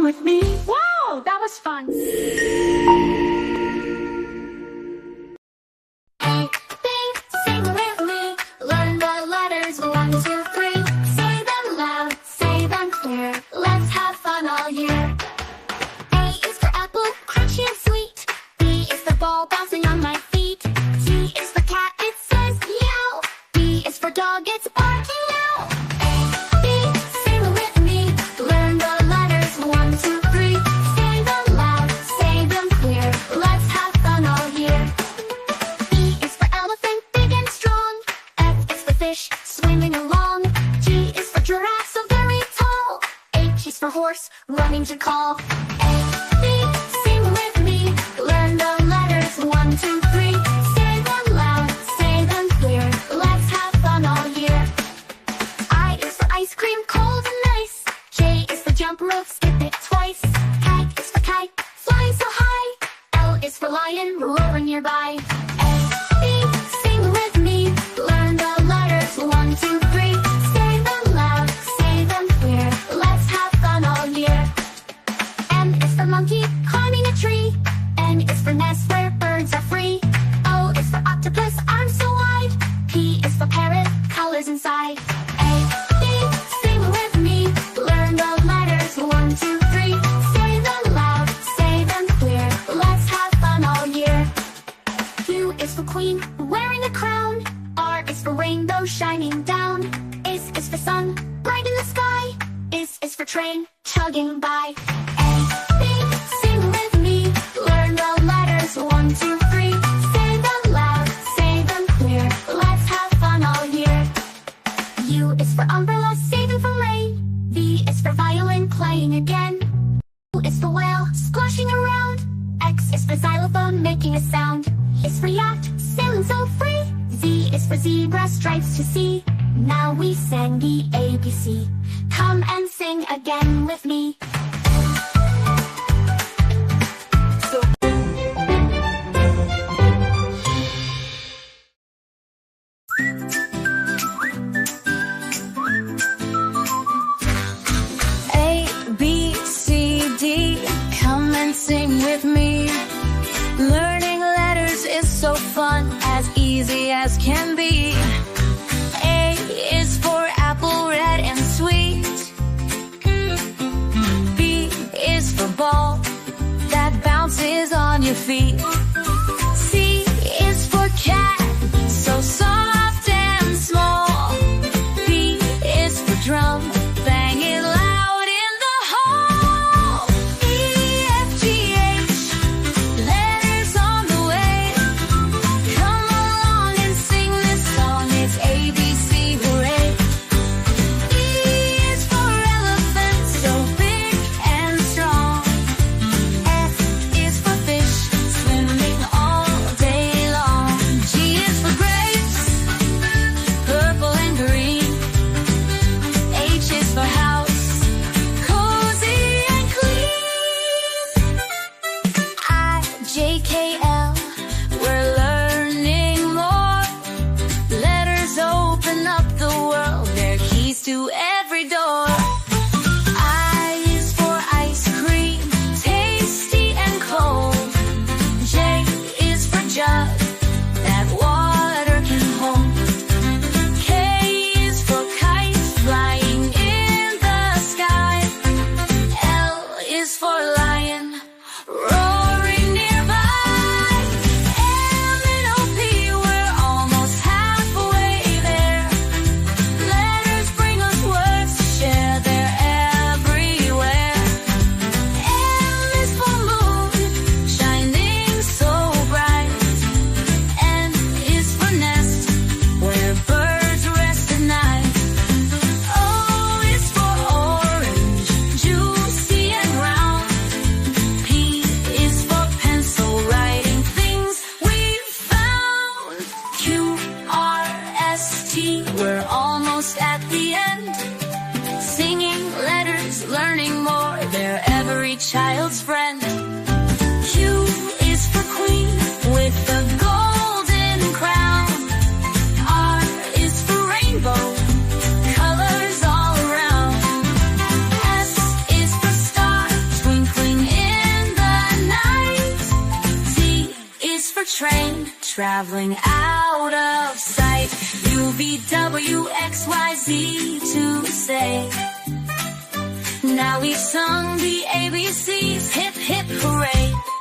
Come with me. Wow, that was fun. A, B, sing with me. Learn the letters 1, 2, 3. Say them loud, say them clear. Let's have fun all year. A is for apple, crunchy and sweet. B is for ball bouncing on my feet. C is for cat, it says meow. D is for dog, it's barking now. A, B, sing with me. Learn the letters 1, 2, 3. Say them loud, say them clear. Let's have fun all year. E is for elephant, big and strong. F is for fish, swimming along. G is for giraffe, so very tall. H is for horse, running to call. A, B, sing with me. Learn the letters 1, 2, 3. Say them loud, say them clear. Let's have fun all year. I is for ice cream, cold and nice. J is for jump rope, skip it twice. K is for kite, flying so high. L is for lion, roaring nearby. A, B, sing with me. Learn the letters 1, 2, 3. Say them loud, say them clear. Let's have fun all year. M is for monkey, climbing a tree. N is for nest where birds are free. O is for octopus, arms so wide. P is for parrot, colors inside. A, B, sing with me. Learn the letters 1, 2, 3. Say them loud, say them clear. Let's have fun all year. Q is for queen, wearing a crown. R is for rainbow shining down. S is for sun, bright in the sky. Is for train, chugging by. A, B, sing with me. Learn the letters 1, 2, 3. Say them loud, say them clear. Let's have fun all year. U is for umbrella, saving from rain. V is for violin, playing again. U is for whale, splashing around. X is for xylophone, making a sound. Is for yacht, sailing so free. Z is for zebra, stripes to see. Now we sang the ABC. Come and sing again with me. A, B, C, D, come and sing with me. Learning letters is so fun, as easy as can be. A is for apple, red and sweet. B is for ball that bounces on your feet. C is for cat, so soft and small. D is for drum, bang it loud in the hall. E, F, G, H, letters on the way. Come along and sing this song, it's ABC, hooray. E is for elephant, so big and strong. F is for fish, swimming all day long. G is for grapes, purple and green. H is for house, cozy and clean. I, J, K, L, we're learning more. Letters open up the world, they're keys to every door. I is for ice cream, tasty and cold. J is for jug, that water can hold. K is for kite, flying in the sky. L is for lion, roaring nearby. M and O, P, we're almost halfway there. Letters bring us words to share, they're everywhere. M is for moon, shining so bright. N is for nest, where birds rest at night. O is for orange, juicy and round. P is for pencil, writing things we've found. Q, R, S, T, we're almost at the end. Singing letters, learning more, they're every child's friend. Q is for queen, with the golden crown. R is for rainbow, colors all around. S is for star, train, traveling out of sight. U, V, W, X, Y, Z to say. Now we've sung the ABCs, hip, hip, hooray.